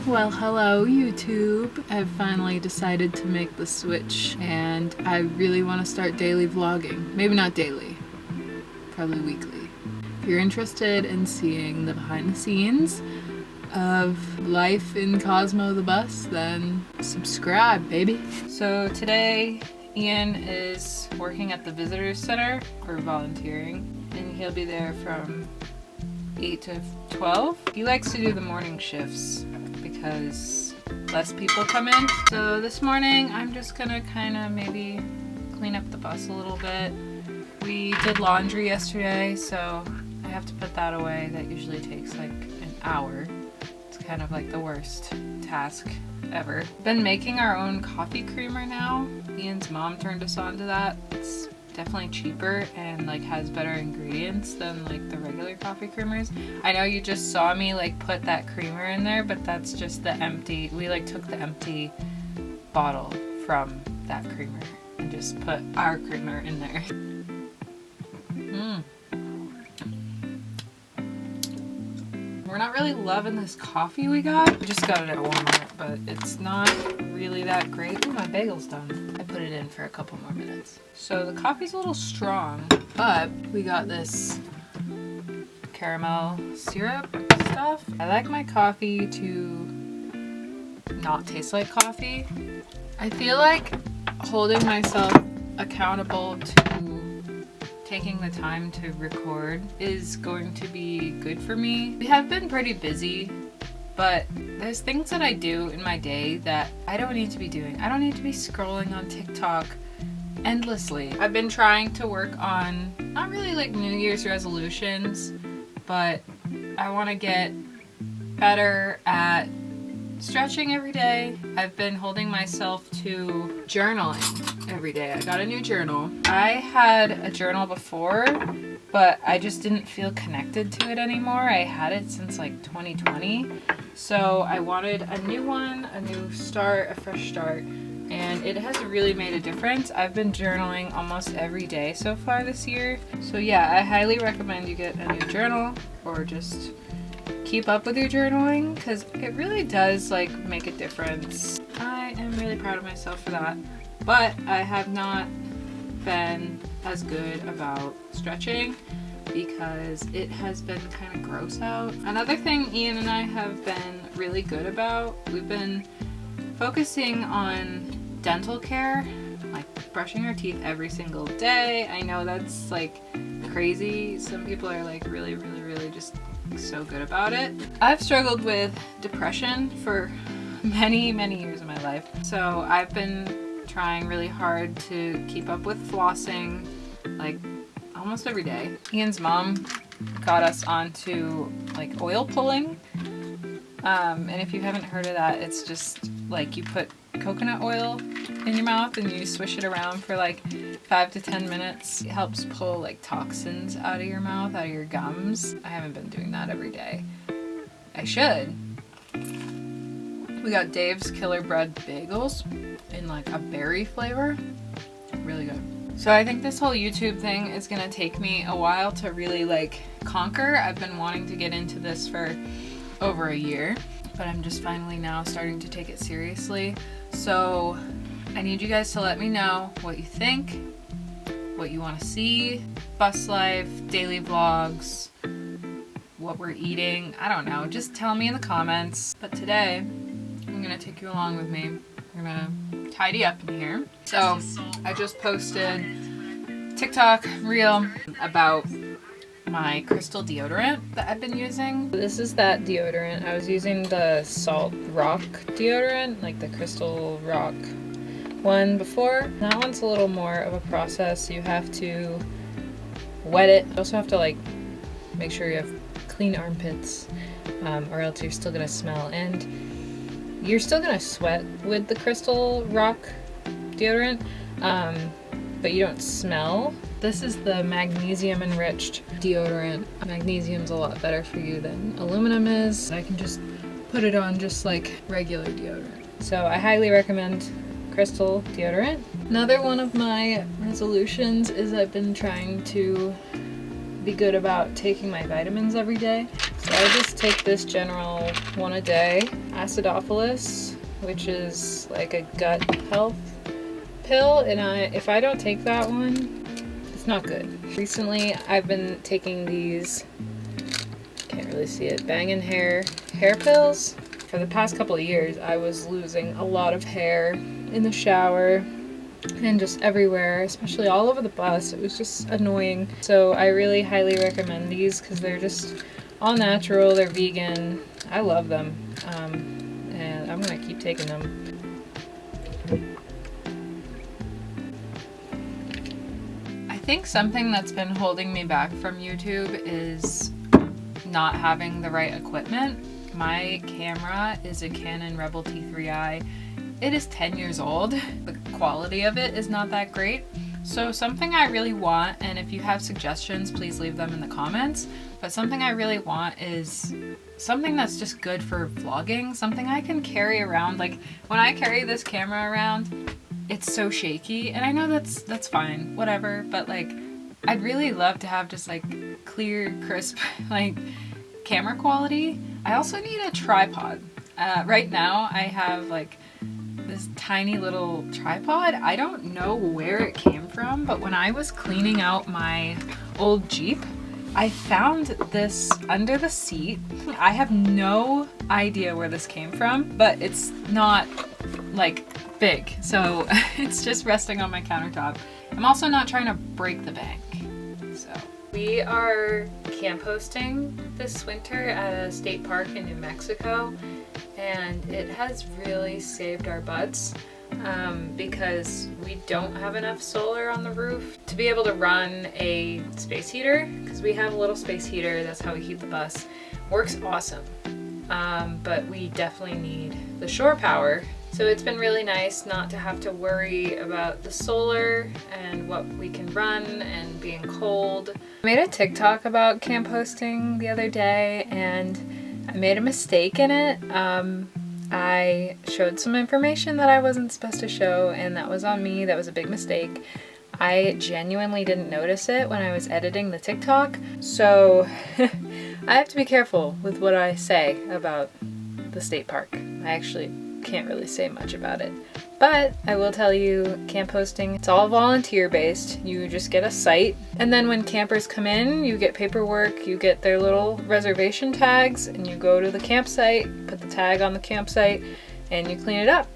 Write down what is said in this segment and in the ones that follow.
Well, hello YouTube. I've finally decided to make the switch and I really want to start daily vlogging. Maybe not daily, probably weekly. If you're interested in seeing the behind the scenes of life in Cosmo the bus, then subscribe, baby. So today Ian is working at the visitor center or volunteering, and he'll be there from 8 to 12. He likes to do the morning shifts because less people come in. So this morning I'm just gonna kind of maybe clean up the bus a little bit. We did laundry yesterday, so I have to put that away. That usually takes like an hour. It's kind of like the worst task ever. Been making our own coffee creamer now. Ian's mom turned us on to that. It's definitely cheaper and like has better ingredients than like the regular coffee creamers. I know you just saw me like put that creamer in there, but that's just the empty, we like took the empty bottle from that creamer and just put our creamer in there. We're not really loving this coffee we got. We just got it at Walmart, but it's not really that great. Ooh, my bagel's done. I put it in for a couple more minutes. So the coffee's a little strong, but we got this caramel syrup stuff. I like my coffee to not taste like coffee. I feel like holding myself accountable to taking the time to record is going to be good for me. We have been pretty busy, but there's things that I do in my day that I don't need to be doing. I don't need to be scrolling on TikTok endlessly. I've been trying to work on, not really like New Year's resolutions, but I want to get better at stretching every day. I've been holding myself to journaling every day. I got a new journal. I had a journal before, but I just didn't feel connected to it anymore. I had it since like 2020. So I wanted a new one, a new start, a fresh start, and it has really made a difference. I've been journaling almost every day so far this year. So yeah, I highly recommend you get a new journal or just keep up with your journaling because it really does like make a difference. I am really proud of myself for that, but I have not been as good about stretching because it has been kind of gross out. Another thing Ian and I have been really good about, we've been focusing on dental care, like brushing our teeth every single day. I know that's like crazy. Some people are like really just so good about it. I've struggled with depression for many years of my life, so I've been trying really hard to keep up with flossing like almost every day. Ian's mom got us onto like oil pulling, and if you haven't heard of that, it's just like you put coconut oil in your mouth and you swish it around for like 5 to 10 minutes. It helps pull like toxins out of your mouth, out of your gums. I haven't been doing that every day. I should. We got Dave's Killer Bread bagels in like a berry flavor. Really good. So I think this whole YouTube thing is gonna take me a while to really like conquer. I've been wanting to get into this for over a year, but I'm just finally now starting to take it seriously. So I need you guys to let me know what you think, what you want to see, bus life, daily vlogs, what we're eating. I don't know, just tell me in the comments. But today I'm gonna take you along with me. We're gonna tidy up in here. So I just posted TikTok reel about my crystal deodorant that I've been using. This is that deodorant. I was using the Salt Rock deodorant, like the Crystal Rock one before. That one's a little more of a process. You have to wet it. You also have to like make sure you have clean armpits, or else you're still gonna smell, and you're still gonna sweat with the Crystal Rock deodorant, but you don't smell. This is the magnesium enriched deodorant. Magnesium's a lot better for you than aluminum is. I can just put it on just like regular deodorant. So I highly recommend Crystal deodorant. Another one of my resolutions is I've been trying to be good about taking my vitamins every day. So I just take this general one a day, acidophilus, which is like a gut health pill, and if I don't take that one, it's not good. Recently, I've been taking these, can't really see it, Bangin' hair pills. For the past couple of years, I was losing a lot of hair in the shower and just everywhere, especially all over the bus. It was just annoying. So I really highly recommend these because they're just all natural, they're vegan. I love them, and I'm gonna keep taking them. I think something that's been holding me back from YouTube is not having the right equipment. My camera is a Canon Rebel T3i. It is 10 years old. The quality of it is not that great. So something I really want, and if you have suggestions, please leave them in the comments, but something I really want is something that's just good for vlogging, something I can carry around. Like when I carry this camera around, it's so shaky, and I know that's fine, whatever, but like I'd really love to have just like clear, crisp, like camera quality. I also need a tripod. Right now I have like this tiny little tripod. I don't know where it came from, but when I was cleaning out my old Jeep, I found this under the seat. I have no idea where this came from, but it's not like big, so it's just resting on my countertop. I'm also not trying to break the bank. So we are camp hosting this winter at a state park in New Mexico, and it has really saved our butts because we don't have enough solar on the roof to be able to run a space heater, because we have a little space heater, that's how we heat the bus. Works awesome, but we definitely need the shore power. So it's been really nice not to have to worry about the solar and what we can run and being cold. I made a TikTok about camp hosting the other day, and I made a mistake in it. I showed some information that I wasn't supposed to show, and that was on me. That was a big mistake. I genuinely didn't notice it when I was editing the TikTok, so I have to be careful with what I say about the state park. I actually can't really say much about it. But I will tell you, camp hosting, it's all volunteer based. You just get a site, and then when campers come in, you get paperwork, you get their little reservation tags, and you go to the campsite, put the tag on the campsite, and you clean it up.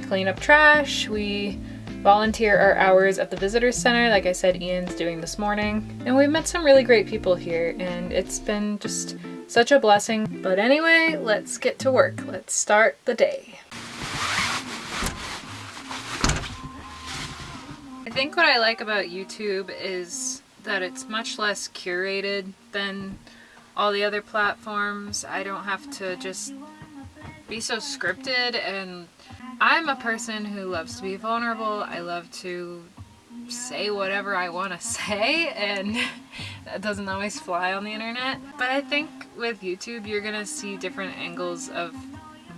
Clean up trash. We volunteer our hours at the visitor center, like I said Ian's doing this morning. And we've met some really great people here, and it's been just such a blessing. But anyway, let's get to work. Let's start the day. I think what I like about YouTube is that it's much less curated than all the other platforms. I don't have to just be so scripted, and I'm a person who loves to be vulnerable. I love to say whatever I want to say, and that doesn't always fly on the internet. But I think with YouTube you're gonna see different angles of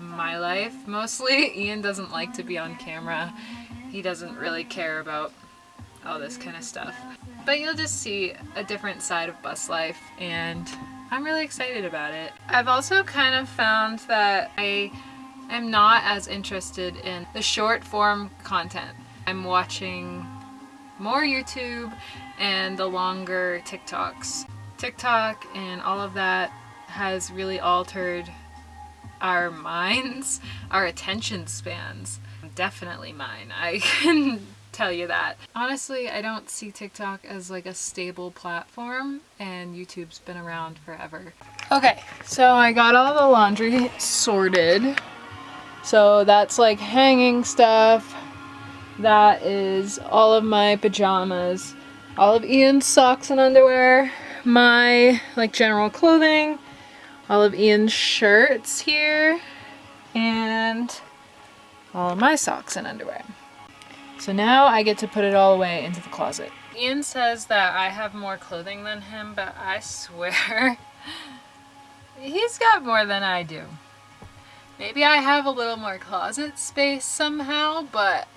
my life. Mostly Ian doesn't like to be on camera. He doesn't really care about all this kind of stuff. But you'll just see a different side of bus life, and I'm really excited about it. I've also kind of found that I am not as interested in the short form content. I'm watching more YouTube and the longer TikToks. TikTok and all of that has really altered our minds, our attention spans. Definitely mine, I can tell you that. Honestly, I don't see TikTok as like a stable platform, and YouTube's been around forever. Okay, so I got all the laundry sorted. So that's like hanging stuff. That is all of my pajamas, all of Ian's socks and underwear, my like general clothing, all of Ian's shirts here, and all of my socks and underwear. So now I get to put it all away into the closet. Ian says that I have more clothing than him, but I swear he's got more than I do. Maybe I have a little more closet space somehow, but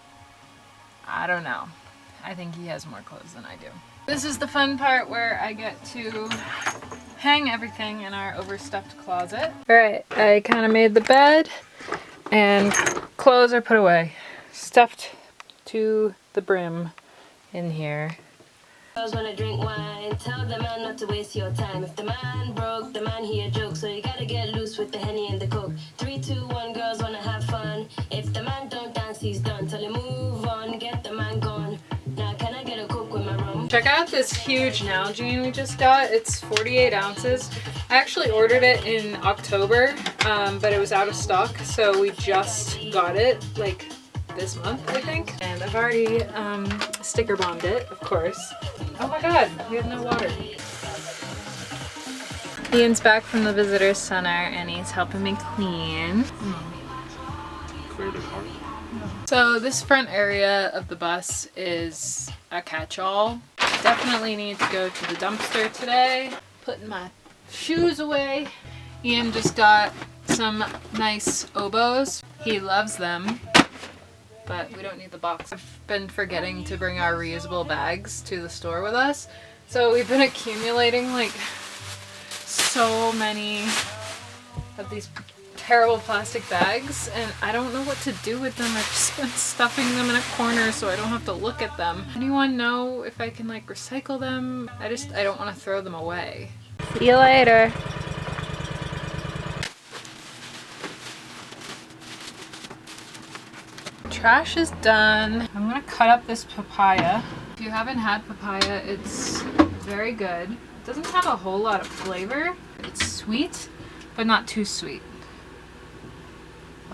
I don't know. I think he has more clothes than I do. This is the fun part where I get to hang everything in our overstuffed closet. Alright, I kind of made the bed and clothes are put away. Stuffed to the brim in here. Wanna drink wine, tell the man not to waste your time. If the man broke, the man he a joke, so you gotta get loose with the Henny and the Coke. 3, 2, 1, girls wanna have fun. If the man don't dance, he's done. Tell him move on, get the man gone. Now can I get a Coke with my rum? Check out this huge Nalgene we just got. It's 48 ounces. I actually ordered it in October, but it was out of stock, so we just got it like this month, I think. And I've already sticker bombed it, of course. Oh my god, we have no water. Ian's back from the visitor center and he's helping me clean. So this front area of the bus is a catch-all. Definitely need to go to the dumpster today. Putting my shoes away. Ian just got some nice oboes. He loves them, but we don't need the box. I've been forgetting to bring our reusable bags to the store with us. So we've been accumulating like so many of these terrible plastic bags and I don't know what to do with them. I've just been stuffing them in a corner so I don't have to look at them. Anyone know if I can like recycle them? I don't want to throw them away. See you later. Trash is done. I'm gonna cut up this papaya. If you haven't had papaya, it's very good. It doesn't have a whole lot of flavor. It's sweet, but not too sweet.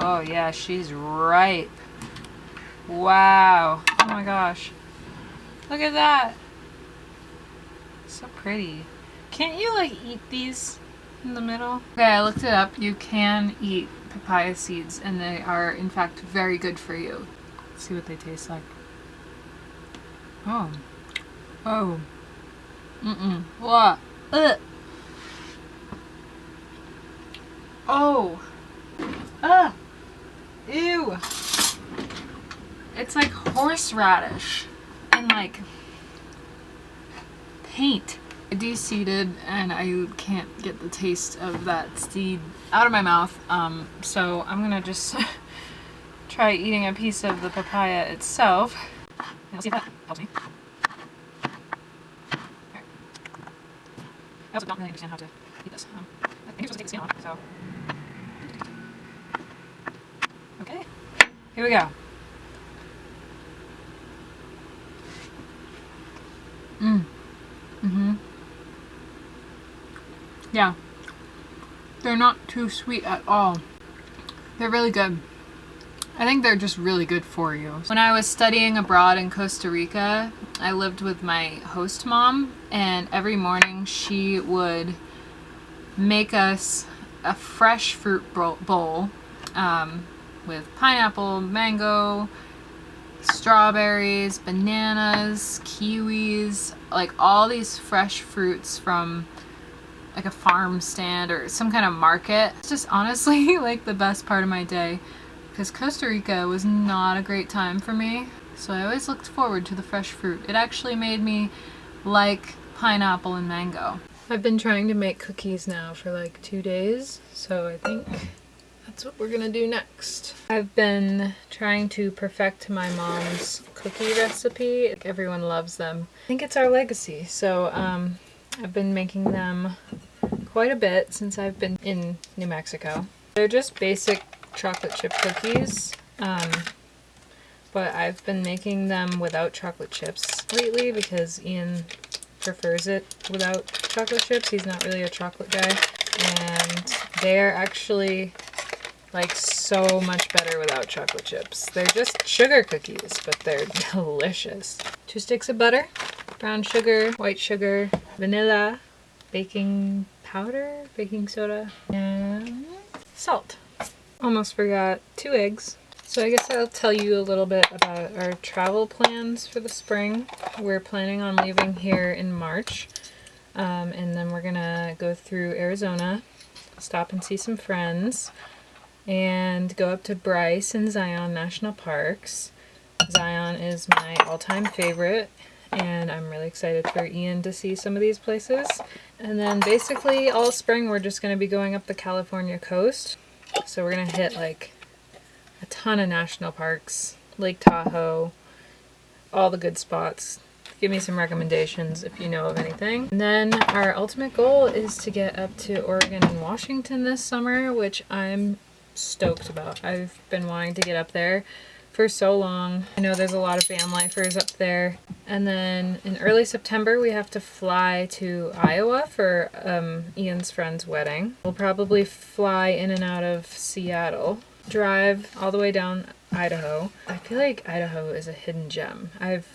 Oh yeah, she's ripe. Wow. Oh my gosh. Look at that. So pretty. Can't you like eat these in the middle? Okay, I looked it up. You can eat papaya seeds and they are in fact very good for you. Let's see what they taste like. Oh. Oh. Mm-mm. What? Ugh. Oh. Ugh. Ew. It's like horseradish and like paint. I de-seeded and I can't get the taste of that seed out of my mouth, so I'm gonna just try eating a piece of the papaya itself. I'll see if that helps me. Okay. I also don't really understand how to eat this. I think you're supposed to take the skin off, so. Okay, here we go. Yeah, they're not too sweet at all. They're really good. I think they're just really good for you. When I was studying abroad in Costa Rica, I lived with my host mom, and every morning she would make us a fresh fruit bowl with pineapple, mango, strawberries, bananas, kiwis, like all these fresh fruits from like a farm stand or some kind of market. It's just honestly like the best part of my day because Costa Rica was not a great time for me. So I always looked forward to the fresh fruit. It actually made me like pineapple and mango. I've been trying to make cookies now for like 2 days, so I think that's what we're gonna do next. I've been trying to perfect my mom's cookie recipe. Everyone loves them. I think it's our legacy, so I've been making them quite a bit since I've been in New Mexico. They're just basic chocolate chip cookies, but I've been making them without chocolate chips lately because Ian prefers it without chocolate chips. He's not really a chocolate guy, and they're actually like so much better without chocolate chips. They're just sugar cookies, but they're delicious. 2 sticks of butter, brown sugar, white sugar, vanilla, baking powder, baking soda, and salt. Almost forgot 2 eggs. So I guess I'll tell you a little bit about our travel plans for the spring. We're planning on leaving here in March, and then we're gonna go through Arizona, stop and see some friends, and go up to Bryce and Zion National Parks. Zion is my all-time favorite, and I'm really excited for Ian to see some of these places. And then basically all spring we're just going to be going up the California coast. So we're going to hit like a ton of national parks, Lake Tahoe, all the good spots. Give me some recommendations if you know of anything. And then our ultimate goal is to get up to Oregon and Washington this summer, which I'm stoked about. I've been wanting to get up there for so long. I know there's a lot of van lifers up there. And then in early September we have to fly to Iowa for Ian's friend's wedding. We'll probably fly in and out of Seattle, drive all the way down Idaho. I feel like Idaho is a hidden gem. I've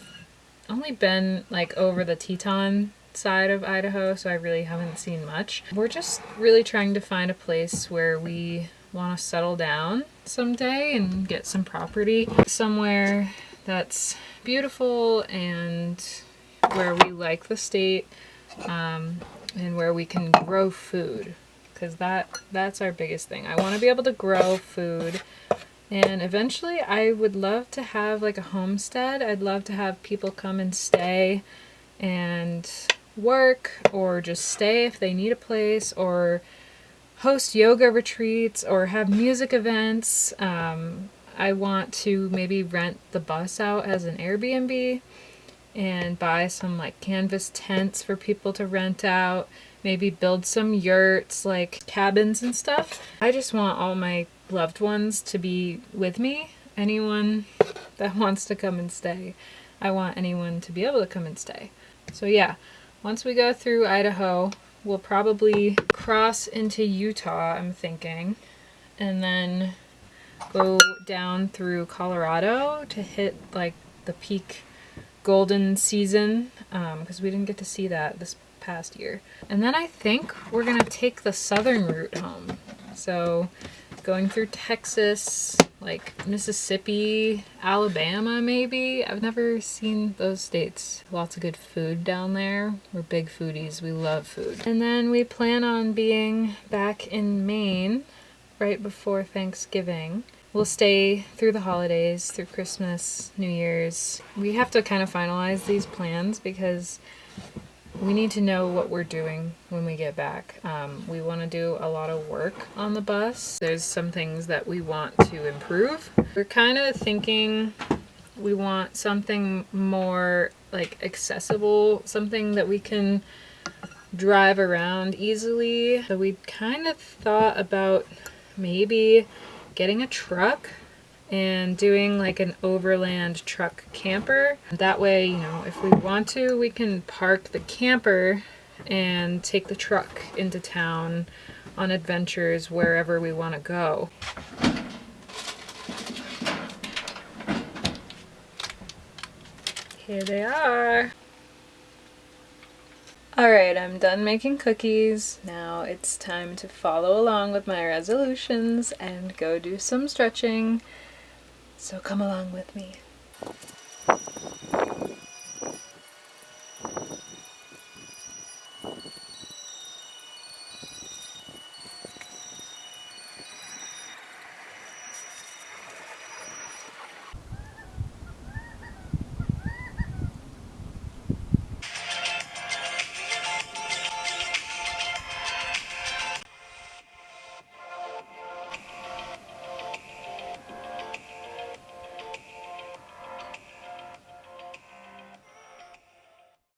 only been like over the Teton side of Idaho, so I really haven't seen much. We're just really trying to find a place where we want to settle down someday and get some property somewhere that's beautiful and where we like the state, and where we can grow food, because that's our biggest thing. I want to be able to grow food. And eventually I would love to have like a homestead. I'd love to have people come and stay and work, or just stay if they need a place, or host yoga retreats, or have music events. I want to maybe rent the bus out as an Airbnb and buy some like canvas tents for people to rent out. Maybe build some yurts, like cabins and stuff. I just want all my loved ones to be with me. Anyone that wants to come and stay. I want anyone to be able to come and stay. So yeah, once we go through Idaho, we'll probably cross into Utah, I'm thinking, and then go down through Colorado to hit like the peak golden season, because we didn't get to see that this past year. And then I think we're gonna take the southern route home. So going through Texas, like Mississippi, Alabama maybe. I've never seen those states. Lots of good food down there. We're big foodies. We love food. And then we plan on being back in Maine right before Thanksgiving. We'll stay through the holidays, through Christmas, New Year's. We have to kind of finalize these plans because we need to know what we're doing when we get back. We want to do a lot of work on the bus. There's some things that we want to improve. We're kind of thinking we want something more like accessible, something that we can drive around easily. So we kind of thought about maybe getting a truck and doing like an overland truck camper. That way, you know, if we want to, we can park the camper and take the truck into town on adventures wherever we want to go. Here they are. Alright, I'm done making cookies. Now it's time to follow along with my resolutions and go do some stretching. So come along with me.